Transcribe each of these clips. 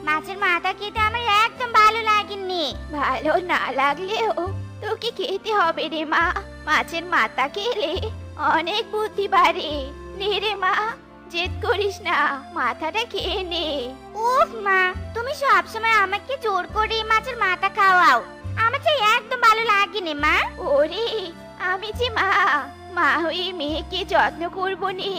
মাছের মাথা খেতে আমার একদম ভালো লাগেনি। ভালো না লাগলেও তোকে খেতে হবে রে মা। মাছের মাথা খেলে অনেক বুদ্ধি বাড়ে। নে রে মা, জেদ করিস না, মাথাটা খেয়ে নে। উফ মা, তুমি সবসময় আমাকে জোর করে মাছের মাথা খাওয়াও। আমার যে একদম ভালো লাগেনি মা। ওরে, আমি যে মা, মা হয়ে মেয়েকে যত্ন করবো নি,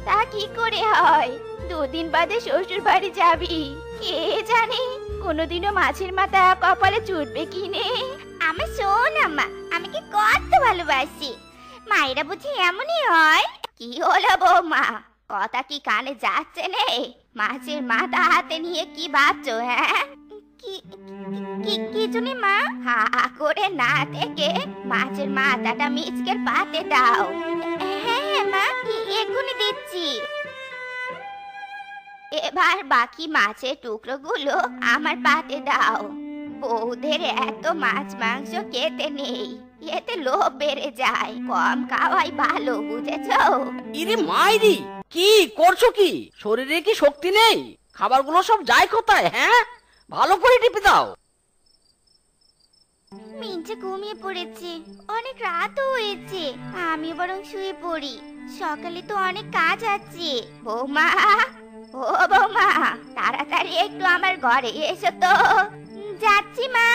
তা কি করে হয়? দুদিন বাদে শ্বশুর বাড়ি যাবি, কে জানে কোনোদিনও মাছের মাথা কপালে চুটবে কি নে। আমার শোন আম্মা, আমি কি কত ভালোবাসি। মায়েরা বুঝি এমনই হয়। কি হলো বৌমা, কথা কি কানে যাচ্ছে নে? মাছের মাথা হাতে নিয়ে কি ভাবছো? হ্যাঁ, কি কি কি জন্য মা? হা করে না থেকে মাছের মাথাটা মিচকের পাতে দাও। হ্যাঁ হ্যাঁ মা, এক্ষুনি দিচ্ছি। এবার বাকি মাছের টুকরোগুলো আমার পাতে দাও। বউদের এত মাছ মাংস খেতে নেই, এতে লোভ বেড়ে যায়। কম খাওয়াই ভালো, বুঝেছো? ইরে মাইরি, কি করছো কি? শরীরে কি শক্তি নেই? খাবারগুলো সব যায় কোথায়? হ্যাঁ, ভালো করে টিপে দাও। মিঞ্চে ঘুমিয়ে পড়েছে, অনেক রাতও হয়েছে। আমি বরং শুয়ে পড়ি, সকালে তো অনেক কাজ আছে। বৌমা, ও বৌমা, তাড়াতাড়ি একটু আমার ঘরে এসো তো। যাচ্ছি মা।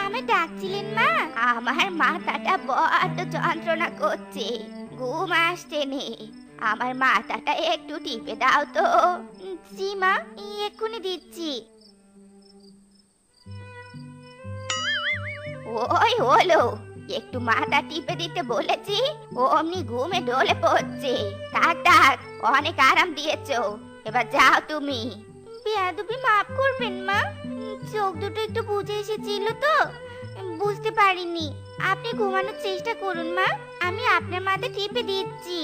আমায় ডাকছিলেন মা? আমার মাথাটা বড্ড যন্ত্রণা করছে, ঘুম আসছে নে। আমার মাথাটা একটু টিপে দাও তো। জি মা, এক্ষুনি দিচ্ছি। ওই হলো, একটু মাথা টিপে দিতে বলেছি, অমনি ঘুমে ঢলে পড়ছে। থাক থাক, অনেক আরাম দিয়েছো, এবার যাও তুমি। বেয়াদবি মাফ করবেন মা, চোখ দুটো একটু বুঝে এসেছিল তো, বুঝতে পারিনি। আপনি ঘুমানোর চেষ্টা করুন মা, আমি আপনার মাথা টিপে দিচ্ছি।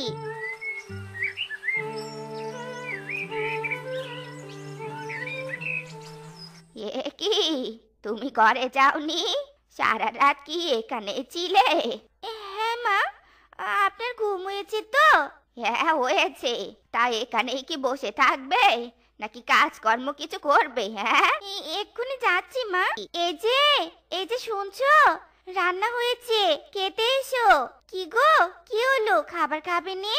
এ কি, তুমি ঘরে যাওনি? সারা রাত কি এখানে ছিলে? হ্যাঁ মা, আপনার ঘুম হয়েছে তো? হ্যাঁ হয়েছে, তাই এখানেই কি বসে থাকবে নাকি কাজকর্ম কিছু করবে? হ্যাঁ, এক্ষুনি যাচ্ছি মা। এই যে শুনছো, রান্না হয়েছে, খেতে এসো। কি গো, কি হলো, খাবার খাবে নে?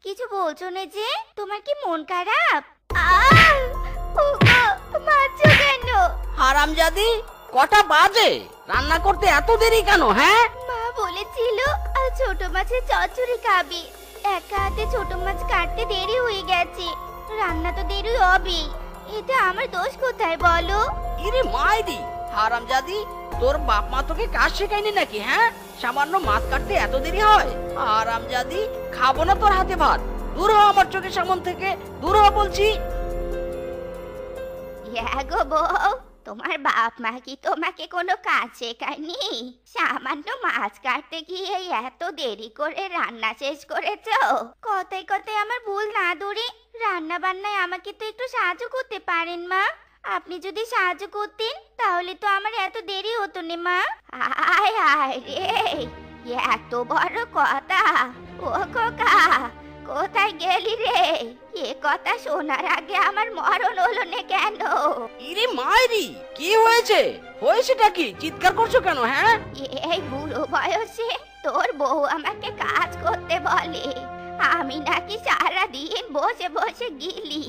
কিছু বলছো না যে? তোমার কি মন খারাপ? ওগো, মারছো কেন? হারামজাদি, কটা বাজে? রান্না করতে এত দেরি কেন? হ্যাঁ, মা বলেছিল ছোট মাছের চচ্চড়ি খাবি। একা হাতে ছোট মাছ কাটতে দেরি হয়ে গেছে, রান্না তো দেরি হবে। এটা আমার দোষ কোথায় বলো? ইরে মাইরি, হারামজাদি, তোর বাপ মা তোকে কাজ শেখায়নি নাকি? হ্যাঁ, সামান্য মাছ কাটতে এত দেরি হয়? হারামজাদি, খাবো না তোর হাতে ভাত। দূর হ আমার চোখের সামন থেকে, দূর হ বলছি। গো বউ, তোমার বাপ মা কি তোমাকে কোনো কাজ শেখায়নি? সামান্য মাছ কাটতে গিয়ে এত দেরি করে রান্না শেষ করেছো? কথায় কথায় আমার ভুল না ধরে রান্না বান্নায় আমাকে তো একটু সাহায্য করতে পারেন মা। আপনি যদি সাহায্য করতেন তাহলে তো আমার এত দেরি হতো না মা। আয় আয় রে, এত বড় কথা! ও খোকা, কোথায় গেলি রে? এ কথা শোনার আগে আমার মরণ হলো না কেন? ইরে মাইরি, কি হয়েছে? হয়েছেটা কি? চিৎকার করছো কেন? হ্যাঁ, এই বুড়ো বয়সে তোর বউ আমাকে কাজ করতে বলে, আমি নাকি সারা দিন বসে বসে গিলি,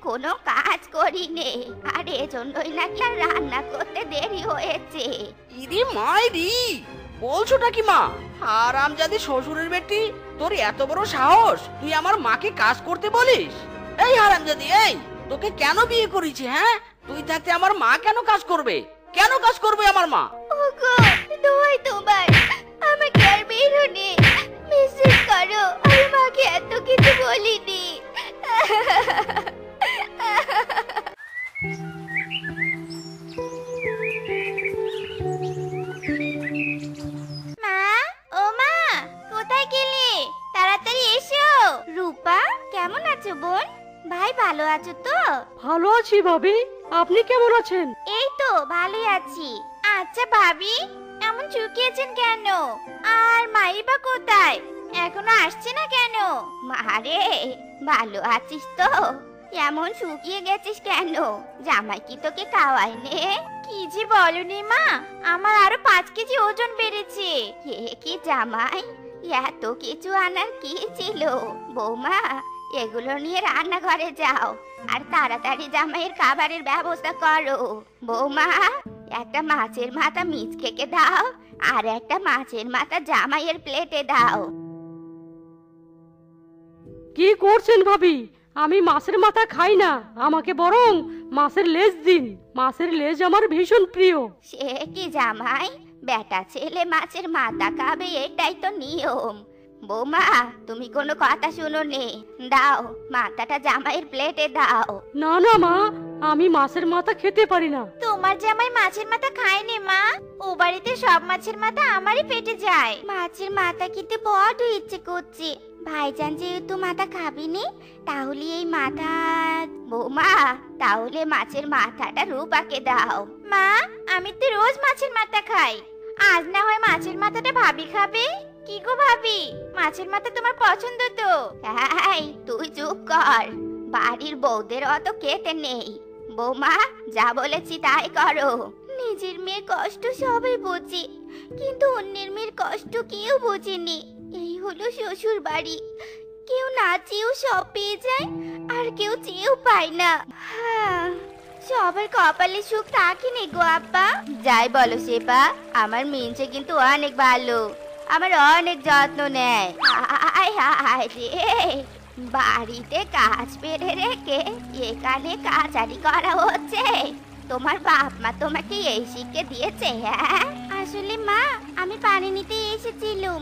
কোনো কাজ করি নে, আর এজন্যই নাকি আর রান্না করতে দেরি হয়েছে। ইরে মাইরি, বলছোটা কি মা? হারামজাদি শ্বশুরের বেটি, তোর এত বড় সাহস, তুই আমার মাকে কাজ করতে বলিস? এই হারামজাদি, এই তোকে কেন বিয়ে করেছি? হ্যাঁ, তুই থাকতে আমার মা কেন কাজ করবে? কেন কাজ করবে আমার মা? ওগো, দোহাই তোমার, আমাকে আর বেরো নে, বিশ্বাস করো, আমি মাকে এত কিছু বলিনি। মা, ও মা, কোথায় গেলে? তাড়াতাড়ি এসো। রূপা, কেমন আছো বোন? ভাই ভালো আছো তো? ভালো আছি ভাবি, আপনি কেমন আছেন? এই তো ভালোই আছি। আচ্ছা ভাবি, এমন চুকিয়েছেন কেন? আর মাই বা কোথায়? এখনো আসছে না কেন? মারে, ভালো আছিস তো? এমন শুকিয়ে গেছিস কেন? জামাই কি তোকে খাওয়ায়নি? কি যে বলনি মা, আমার আরো 5 কেজি ওজন বেড়েছে। কি জামাই, এত কিছু আনার কি ছিল? বৌমা, এগুলো নিয়ে রান্নাঘরে যাও আর তাড়াতাড়ি জামাইয়ের খাবারের ব্যবস্থা করো। বৌমা, একটা মাছের মাথা মিচকেকে দাও আর একটা মাছের মাথা জামাইয়ের প্লেটে দাও। কি করছেন ভাবি? আমি মাছের মাথা খাই না, আমাকে বরং মাছের লেজ দিন। মাছের লেজ আমার ভীষণ প্রিয়। সে কি জামাই, বেটা ছেলে মাছের মাথা খাবে, এটাই তো নিয়ম। বৌমা, তুমি কোনো কথা শুনোনি? দাও, মাথাটা জামাইয়ের প্লেটে দাও। না না মা, আমি মাছের মাথা খেতে পারি না। তোমার জামাই মাছের মাথা খায়নি মা, ও বাড়িতে সব মাছের মাথা আমারই পেটে যায়। মাছের মাথা খেতে বড় ইচ্ছে করছে। ভাইজান যেহেতু মাথা খাবিনি, তাহলে এই মাথা। বৌমা, তাহলে মাছের মাথাটা রূপাকে দাও। মা, আমি তো রোজ মাছের মাথা খাই, আজ না হয় মাছের মাথাটা ভাবি খাবে। কি গো ভাবি, মাছের মাথা তোমার পছন্দ তো? এই, তুই চুপ কর, বাড়ির বউদের অত খেতে নেই। বৌমা, যা বলেছি তাই করো। নিজের মেয়ের কষ্ট সবাই বুঝি, কিন্তু অন্যের মেয়ের কষ্ট কেউ বোঝেনি। এই হলো শ্বশুর বাড়ি, কেউ না চেয়েও সব পেয়ে যায়, আর কেউ চেয়েও পায় না। সবার কপালে সুখ থাকেনি গো আব্বা। যাই বলো সেপা, আমার মিনছে কিন্তু অনেক ভালো, আমার অনেক যত্ন নেয়। হায় হায় রে, বাড়িতে কাজ পেরে রেখে এখানে কাচারি করা হচ্ছে। তোমার বাপ মা তোমাকে এই শিক্ষা দিয়েছে? হ্যাঁ, আসলে মা, আমি পানি নিতে এসেছিলাম,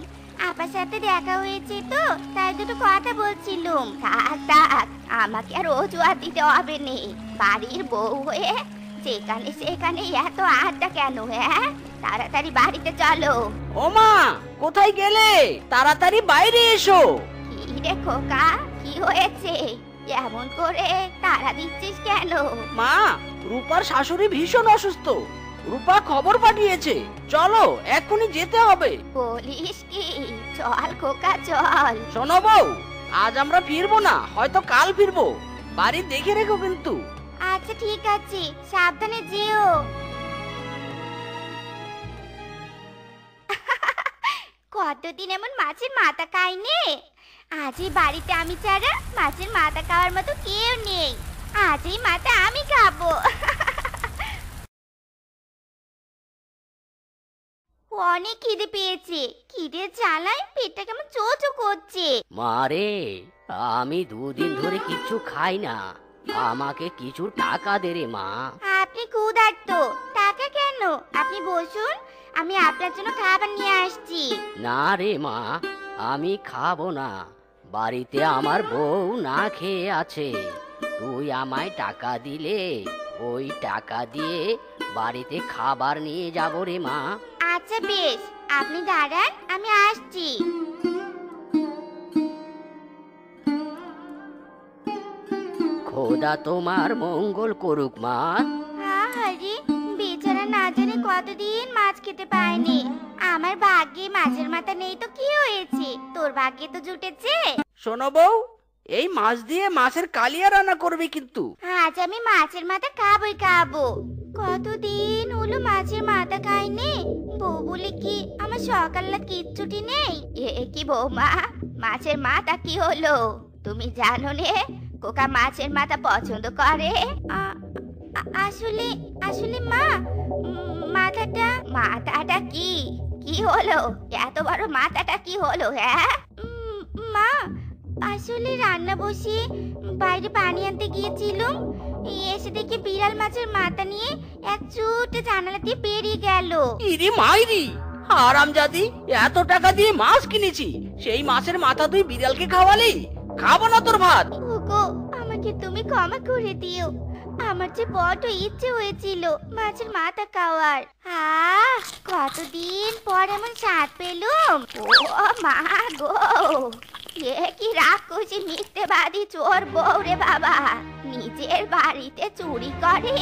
আপার সাথে দেখা হয়েছে তো, তাই দুটো কথা বলছিলাম। থাক থাক, আমাকে আর অজুহাত দিতে হবে নি। বাড়ির বউ হয়ে যেখানে সেখানে এত আড্ডা কেন? হ্যাঁ, তাড়াতাড়ি বাড়িতে চলো। ও মা, কোথায় গেলে? তাড়াতাড়ি বাইরে এসো। কি রে খোকা, কি হয়েছে? এমন করে তাড়া দিচ্ছিস কেন? মা, রূপার শাশুড়ি ভীষণ অসুস্থ, রূপা খবর পাঠিয়েছে, চলো এক্ষুনি যেতে হবে। বলিস কি? চল খোকা চল। শোনো বউ, আজ আমরা ফিরবো না, হয়তো কাল ফিরবো, বাড়ি দেখে রেখো কিন্তু। আচ্ছা ঠিক আছে, সাবধানে যেও। কতদিন এমন মাছের মাথা খাইনি, আজ এই বাড়িতে আমি ছাড়া মাছের মাথা খাওয়ার মতো কেউ নেই। আজ এই মাথা আমি খাবো। অনেক খিদে পেয়েছে, খিদের জ্বালায় পেটটা কেমন চোচো করছে। মারে, আমি 2 দিন ধরে কিছু খাই না, আমাকে কিছু টাকা দে রে মা। আপনি ক্ষুধার্ত, টাকা কেন? আপনি বসুন, আমি আপনার জন্য খাবার নিয়ে আসছি। না রে মা, আমি খাবো না, বাড়িতে আমার বউ না খেয়ে আছে। তুই আমায় টাকা দিলে ওই টাকা দিয়ে বাড়িতে খাবার নিয়ে যাবো রে মা। আচ্ছা বেশ, আপনি দাঁড়ান, আমি আসছি। খোদা তোমার মঙ্গল করুক মা। আরে, বেচারা না জানি কতদিন মাছ খেতে পায়নি। আমার ভাগ্যে মাছের মাথা নেই তো কি হয়েছে, তোর ভাগ্যে তো জুটেছে। শোনো বউ, এই মাছ দিয়ে মাছের কালিয়া রান্না করবে কিন্তু। আজ আমি মাছের মাথা খাবোই খাবো। কতদিন হলো মাছের মাথা খাইনি, বউ বলে কি আমার সকালবেলা কিচ্ছুটি নেই। কি বৌমা, মাছের মাথা কি হলো? তুমি জানো নে কোকা মাছের মাথা পছন্দ করে? আসলে আসলে মা, মাথাটা কি কি হলো? এত বড় মাথাটা কি হলো? হ্যাঁ মা, আসলে রান্না বসিয়ে বাইরে পানি আনতে গিয়েছিলাম, এসে দেখি বিড়াল মাছের মাথা নিয়ে এক ছুটে জানালা দিয়ে বেরিয়ে গেল। ইরি মাইরি, হারামজাদি, এত টাকা দিয়ে মাছ কিনেছি, সেই মাছের মাথা তুই বিড়ালকে খাওয়ালি? খাবো না তোর ভাত। ওগো, আমাকে তুমি ক্ষমা করে দিও, আমার যে বড় ইচ্ছে হয়েছিল মাছের মাথা খাওয়ার। কতদিন পর এমন স্বাদ পেলুম। ও মা গো, এ কি রাক্ষসী মিথ্যেবাদী চোর বউ রে বাবা, নিজের বাড়িতে চুরি করে।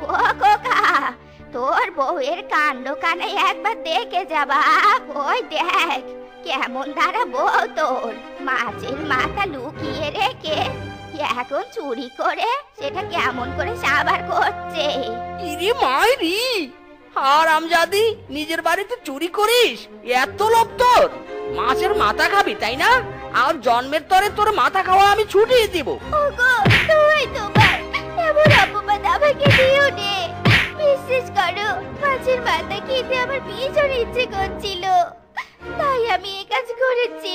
ও খোকা, তোর বউয়ের কাণ্ড কানে একবার দেখে যাবা। ওই দেখ কেমন দাঁড়া বউ তোর, মাছের মাথা লুকিয়ে রেখে এখন চুরি করে সেটা কেমন করে সাবার করছে। ইরে মাইরি, হারামজাদি, নিজের বাড়িতে চুরি করিস? এত লোভ তোর? মাছের মাথা খাবি তাই না? আর জন্মের তরে তোর মাথা খাওয়া আমি ছুটিয়ে দিব। ওগো, তুই তোমার এমন অপবাদ আমাকে দিও নে। বিশ্বাস করো, মাছের মাথা খেতে আমার ভীষণ ইচ্ছে করছিল, তাই আমি এই কাজ করেছি।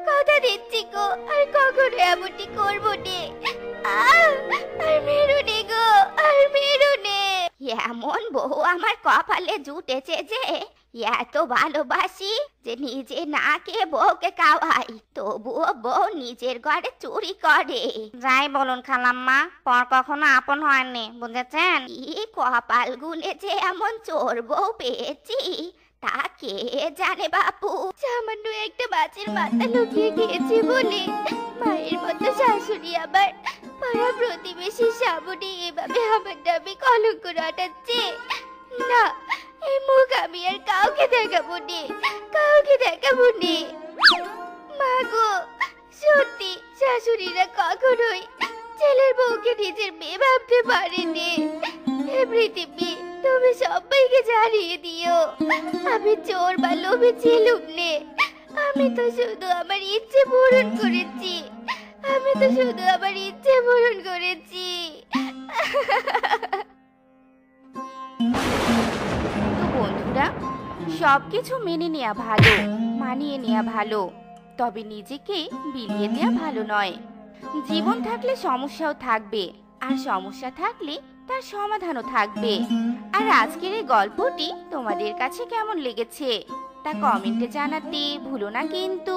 কথা দিচ্ছি গো, আর কখনো এমনটি করবো নে। আর মেরো নে গো, আর মেরো নে। এমন বউ আমার কপালে জুটেছে যে এত ভালোবাসি যে নিজে না খেয়ে বউকে খাওয়াই, তবুও বউ নিজের ঘরে চুরি করে। যাই বলুন খালাম্মা, পর কখনো আপন হয়নি, বুঝেছেন? কি কপাল গুনে যে এমন চোর বউ পেয়েছি তা কে জানে বাপু। সামান্য একটা মাছের মাথা লুকিয়ে গিয়েছে বলে মায়ের মতো শাশুড়ি আবার পাড়া প্রতিবেশীর সামনে এভাবে আমার নামে কলঙ্ক রটাচ্ছে। না, এই মুখ আমি আর কাউকে দেখাবো নে, কাউকে দেখাবো নে। মা গো, সত্যি শাশুড়িরা কখনোই ছেলের বউকে নিজের মেয়ে ভাবতে পারেনি। হে পৃথিবী, তুমি সবাইকে জানিয়ে দিও আমি চোর বা লোভী ছিলুম নে। আমি তো শুধু আমার ইচ্ছে পূরণ করেছি, আমি তো শুধু আমার ইচ্ছে পূরণ করেছি। তো বন্ধুরা, সবকিছু মেনে নেওয়া ভালো, মানিয়ে নেওয়া ভালো, তবে নিজেকে বিলিয়ে দেওয়া ভালো নয়। জীবন থাকলে সমস্যাও থাকবে, আর সমস্যা থাকলে তার সমাধানও থাকবে। আর আজকের এই গল্পটি তোমাদের কাছে কেমন লেগেছে তা কমেন্টে জানাতে ভুলো না কিন্তু।